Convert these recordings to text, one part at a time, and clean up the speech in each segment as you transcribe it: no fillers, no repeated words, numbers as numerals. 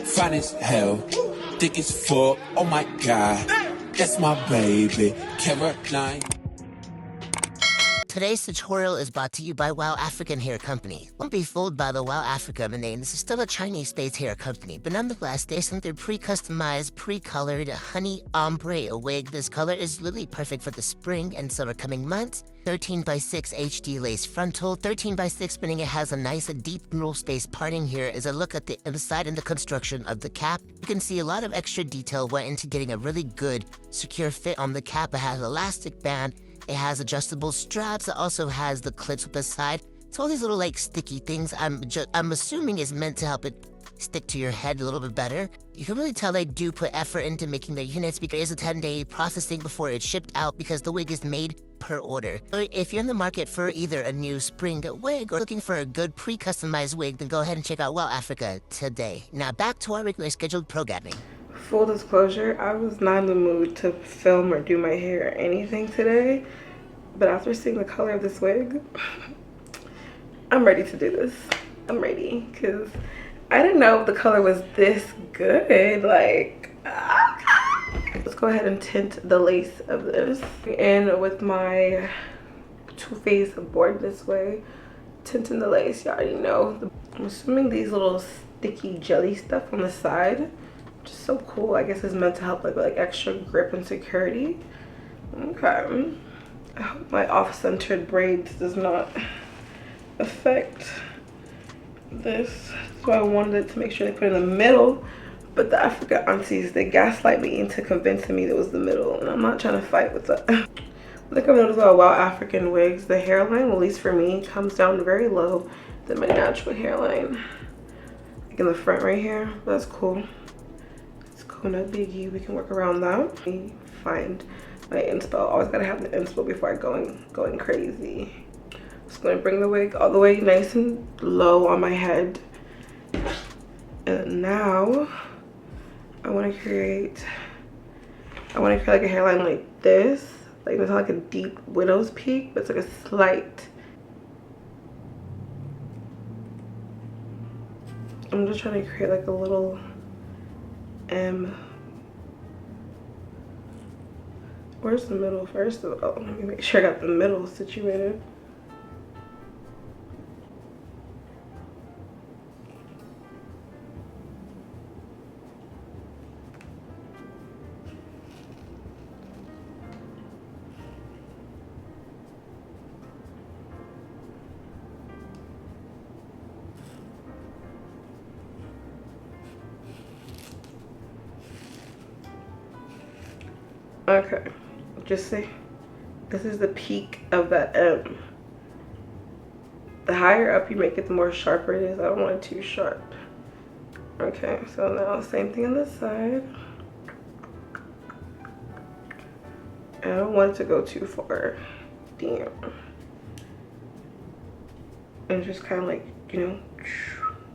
fine as hell, thick as fuck. Oh my god, that's my baby, Caroline. Today's tutorial is brought to you by 𝐻𝐻 African Hair Company. Don't be fooled by the 𝐻𝐻 Africa name. This is still a Chinese-based hair company, but nonetheless, they sent their pre-customized, pre-colored honey ombre wig. This color is literally perfect for the spring and summer coming months. 13x6 HD lace frontal, 13x6 meaning it has a nice deep neural space parting. Here is a look at the inside and the construction of the cap. You can see a lot of extra detail went into getting a really good, secure fit on the cap. It has an elastic band. It has adjustable straps. It also has the clips with the side. So all these little like sticky things, I'm assuming is meant to help it stick to your head a little bit better. You can really tell they do put effort into making their units because it is a 10-day processing before it's shipped out because the wig is made per order. So if you're in the market for either a new spring wig or looking for a good pre-customized wig, then go ahead and check out 𝐻𝐻 Africa today. Now back to our regular scheduled programming. Full disclosure, I was not in the mood to film or do my hair or anything today, but after seeing the color of this wig, I'm ready to do this. I'm ready, because I didn't know the color was this good. Like, let's go ahead and tint the lace of this. And with my Too Faced Born This Way, tinting the lace, you already know. I'm assuming these little sticky jelly stuff on the side, just so cool. I guess it's meant to help like extra grip and security. Okay. I hope my off-centered braids does not affect this. So I wanted to make sure they put it in the middle, but the African aunties, they gaslight me into convincing me it was the middle, and I'm not trying to fight with that. I think I've noticed about 𝐻𝐻 African wigs, the hairline, at least for me, comes down very low than my natural hairline. Like in the front right here. That's cool. No biggie, we can work around that. Find my inspo. Always gotta have the inspo before I going crazy. Just gonna bring the wig all the way nice and low on my head. And now I wanna create like a hairline like this. Like it's not like a deep widow's peak, but it's like a slight. I'm just trying to create like a little where's the middle first of all? Let me make sure I got the middle situated. Okay, just see, this is the peak of that M. The higher up you make it, the more sharper it is. I don't want it too sharp. Okay, so now same thing on this side. I don't want it to go too far. Damn. And just kind of like, you know,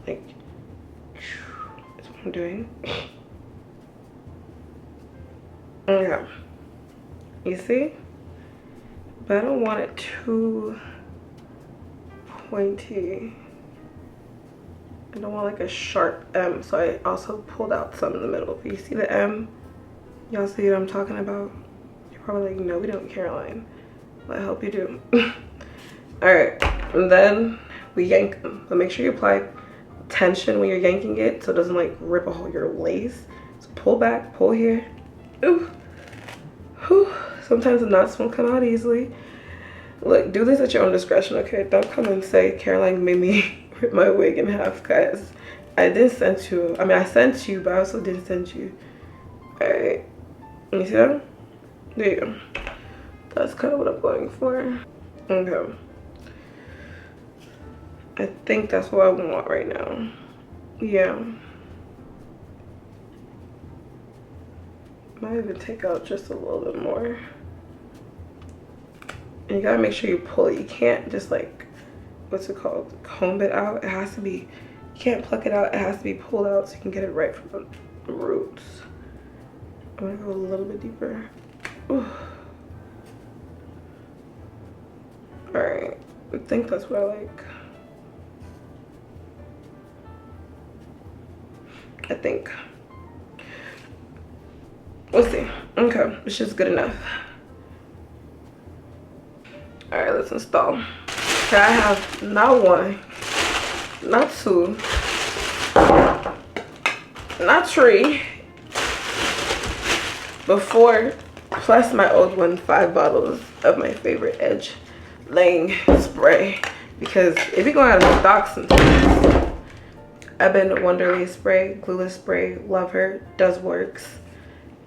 like, that's what I'm doing. Okay. You see? But I don't want it too pointy. I don't want like a sharp M, so I also pulled out some in the middle. You see the M? Y'all see what I'm talking about? You're probably like, no, we don't, Caroline. Well, I hope you do. Alright, and then we yank them. But make sure you apply tension when you're yanking it so it doesn't like rip a hole your lace. So pull back, pull here. Ooh. Whew. Sometimes the knots won't come out easily. Look, do this at your own discretion, okay? Don't come and say Caroline made me rip my wig in half, guys. I didn't send you. I mean, I sent you, but I also didn't send you. Alright. You see that? There you go. That's kind of what I'm going for. Okay. I think that's what I want right now. Yeah. Might even take out just a little bit more. And you gotta make sure you pull it. You can't just like, what's it called? Comb it out. It has to be, you can't pluck it out. It has to be pulled out so you can get it right from the roots. I'm gonna go a little bit deeper. Ooh. All right, I think that's what I like. I think. We'll see. Okay, it's just good enough. All right, let's install. Okay, I have not one, not two, not three, but 4, plus my old one, 5 bottles of my favorite edge laying spray, because if you're going out of stock sometimes. I've been Wonderlay spray, Glueless spray, love her, does works.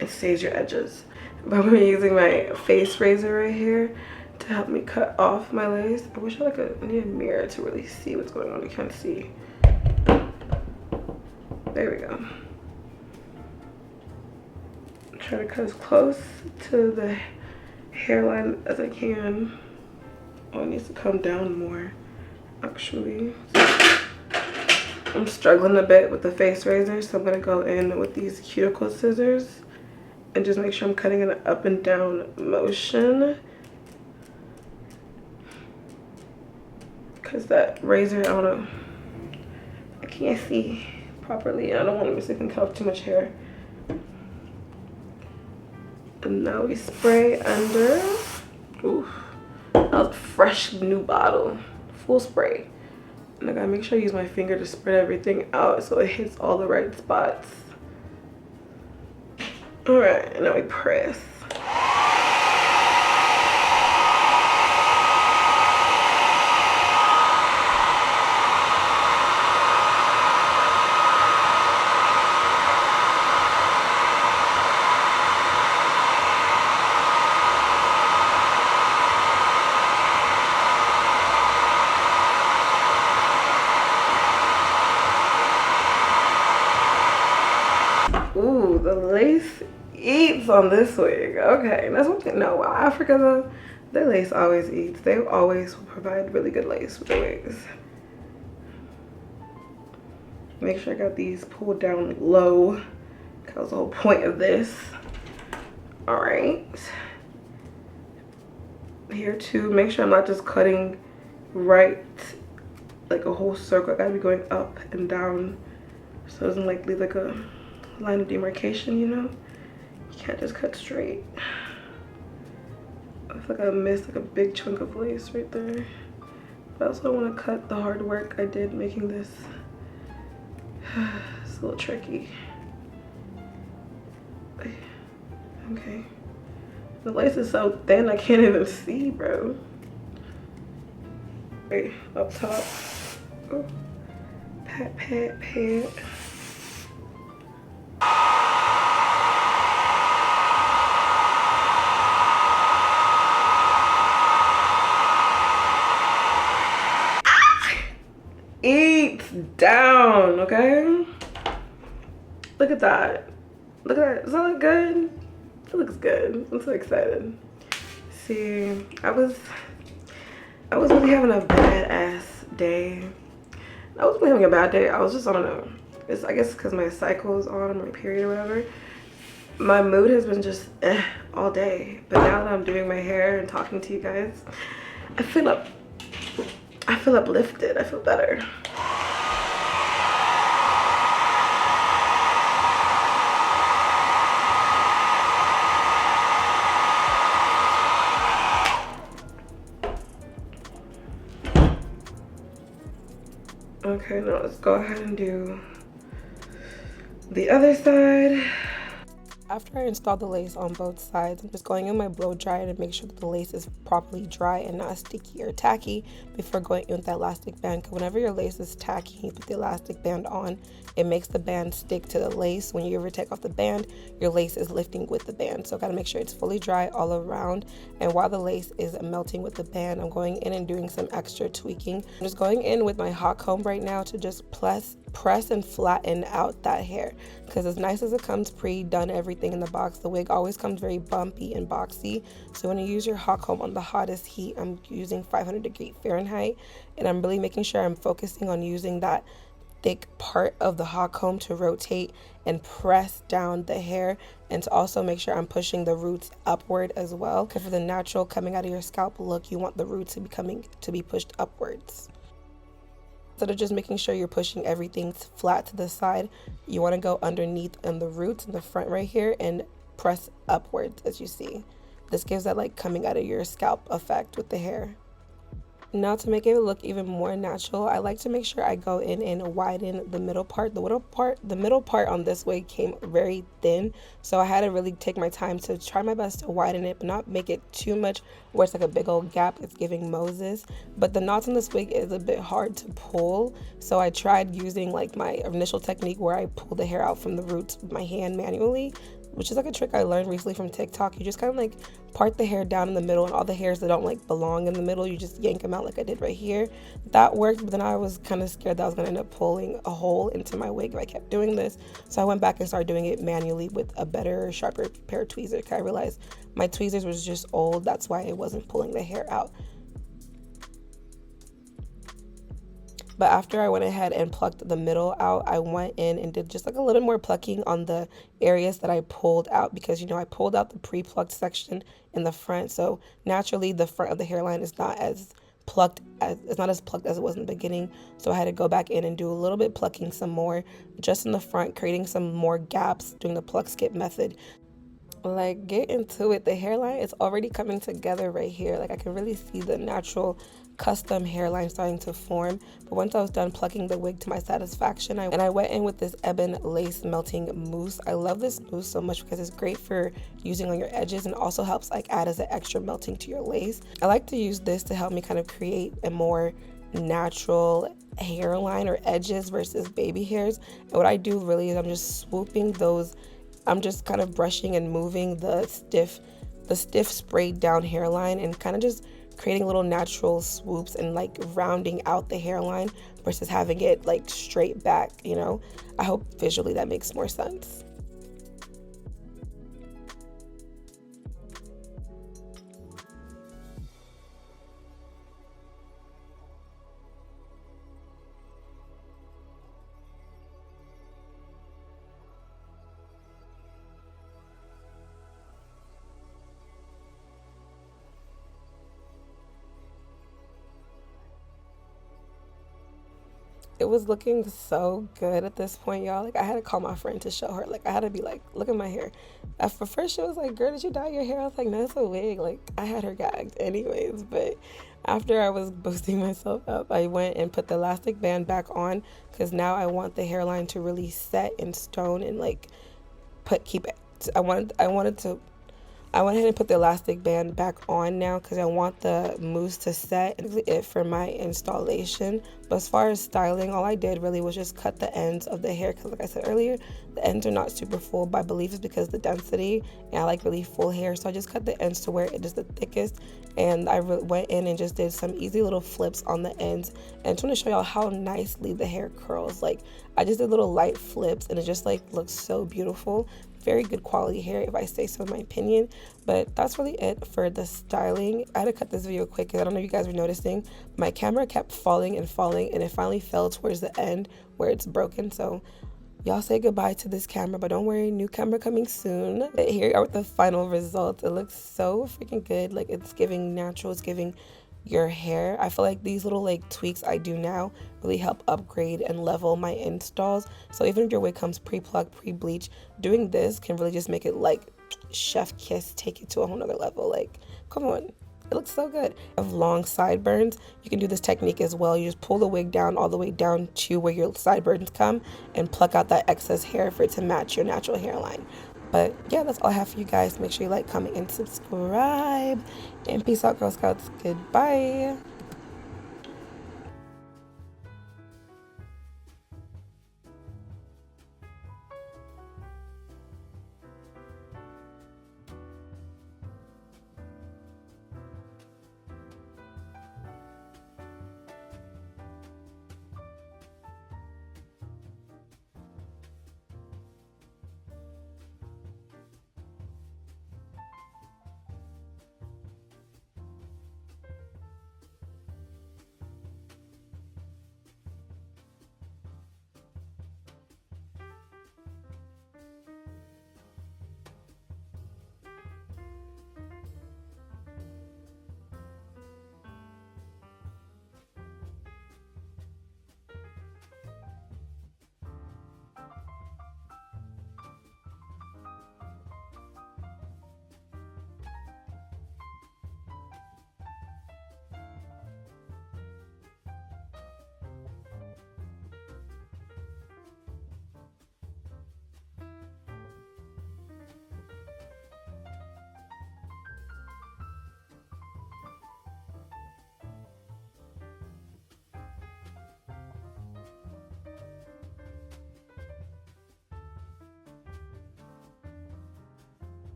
It saves your edges. But I'm using my face razor right here to help me cut off my lace. I wish I need a mirror to really see what's going on. You can't see. There we go. Try to cut as close to the hairline as I can. Oh, it needs to come down more, actually. I'm struggling a bit with the face razor, so I'm gonna go in with these cuticle scissors and just make sure I'm cutting in an up and down motion. Cause that razor, I don't know, I can't see properly. I don't want to miss it and cut off too much hair. And now we spray under. Ooh, that was a fresh new bottle, full spray. And I gotta make sure I use my finger to spread everything out so it hits all the right spots. All right, and now we press. Ooh, the lace eats on this wig. Okay, that's one thing. No, Africa though, their lace always eats. They always provide really good lace with the wigs. Make sure I got these pulled down low. That was the whole point of this. All right. Here too, make sure I'm not just cutting right like a whole circle. I gotta be going up and down so it doesn't like leave like a line of demarcation, you know? You can't just cut straight. I feel like I missed like a big chunk of lace right there. But I also don't want to cut the hard work I did making this. It's a little tricky. Okay. The lace is so thin I can't even see, bro. Wait, up top. Oh. Pat, pat, pat. Eats down, okay? Look at that. Look at that. Does that look good? It looks good. I'm so excited. See, I was really having a badass day. I wasn't having a bad day. I was just, I don't know. I guess because my cycle is on, my period or whatever. My mood has been just all day. But now that I'm doing my hair and talking to you guys, I feel uplifted. I feel better. Okay, now let's go ahead and do the other side. After I installed the lace on both sides, I'm just going in my blow dryer to make sure that the lace is properly dry and not sticky or tacky before going in with that elastic band. Because whenever your lace is tacky, you put the elastic band on, it makes the band stick to the lace. When you ever take off the band, your lace is lifting with the band. So I gotta make sure it's fully dry all around. And while the lace is melting with the band, I'm going in and doing some extra tweaking. I'm just going in with my hot comb right now to just press and flatten out that hair, because as nice as it comes pre-done everything in the box, the wig always comes very bumpy and boxy. So when you use your hot comb on the hottest heat, I'm using 500 Fahrenheit, and I'm really making sure I'm focusing on using that thick part of the hot comb to rotate and press down the hair, and to also make sure I'm pushing the roots upward as well, because for the natural coming out of your scalp look, you want the roots to be pushed upwards. Instead of just making sure you're pushing everything flat to the side, you want to go underneath in the roots in the front right here and press upwards, as you see. This gives that like coming out of your scalp effect with the hair. Now to make it look even more natural, I like to make sure I go in and widen the middle part. The middle part on this wig came very thin, so I had to really take my time to try my best to widen it, but not make it too much where it's like a big old gap. It's giving Moses. But the knots in this wig is a bit hard to pull, so I tried using like my initial technique where I pull the hair out from the roots with my hand manually, which is like a trick I learned recently from TikTok. You just kind of like part the hair down in the middle, and all the hairs that don't like belong in the middle, you just yank them out like I did right here. That worked, but then I was kind of scared that I was gonna end up pulling a hole into my wig if I kept doing this. So I went back and started doing it manually with a better, sharper pair of tweezers. I realized my tweezers was just old. That's why it wasn't pulling the hair out. But after I went ahead and plucked the middle out, I went in and did just like a little more plucking on the areas that I pulled out, because you know I pulled out the pre-plucked section in the front, so naturally the front of the hairline is not as plucked as it was in the beginning. So I had to go back in and do a little bit plucking some more just in the front, creating some more gaps, doing the pluck skip method. Like, get into it. The hairline is already coming together right here. Like, I can really see the natural custom hairline starting to form. But once I was done plucking the wig to my satisfaction, I went in with this ebon lace melting mousse. I love this mousse so much because it's great for using on your edges, and also helps like add as an extra melting to your lace. I like to use this to help me kind of create a more natural hairline or edges versus baby hairs. And what I do really is I'm just swooping those, I'm just kind of brushing and moving the stiff sprayed down hairline, and kind of just creating little natural swoops and like rounding out the hairline versus having it like straight back, you know. I hope visually that makes more sense. It was looking so good at this point, y'all. Like, I had to call my friend to show her. Like, I had to be like, look at my hair. At first, she was like, girl, did you dye your hair? I was like, no, it's a wig. Like, I had her gagged anyways. But after I was boosting myself up, I went and put the elastic band back on, because now I want the hairline to really set in stone and like I went ahead and put the elastic band back on now, because I want the mousse to set. And that's it for my installation. But as far as styling, all I did really was just cut the ends of the hair, because like I said earlier, the ends are not super full, but I believe it's because of the density, and I like really full hair. So I just cut the ends to where it is the thickest, and I went in and just did some easy little flips on the ends. And I just want to show y'all how nicely the hair curls. Like, I just did little light flips, and it just like looks so beautiful. Very good quality hair, if I say so in my opinion. But that's really it for the styling. I had to cut this video quick because I don't know if you guys were noticing, my camera kept falling and falling, and it finally fell towards the end where it's broken. So y'all say goodbye to this camera, but don't worry, new camera coming soon. But here are the final results. It looks so freaking good. Like, it's giving natural, it's giving your hair. I feel like these little like tweaks I do now really help upgrade and level my installs. So even if your wig comes pre-plucked, pre-bleach, doing this can really just make it like chef kiss, take it to a whole nother level. Like, come on, it looks so good. Of long sideburns, you can do this technique as well. You just pull the wig down all the way down to where your sideburns come, and pluck out that excess hair for it to match your natural hairline. But yeah, that's all I have for you guys. Make sure you like, comment, and subscribe. And peace out, Girl Scouts. Goodbye.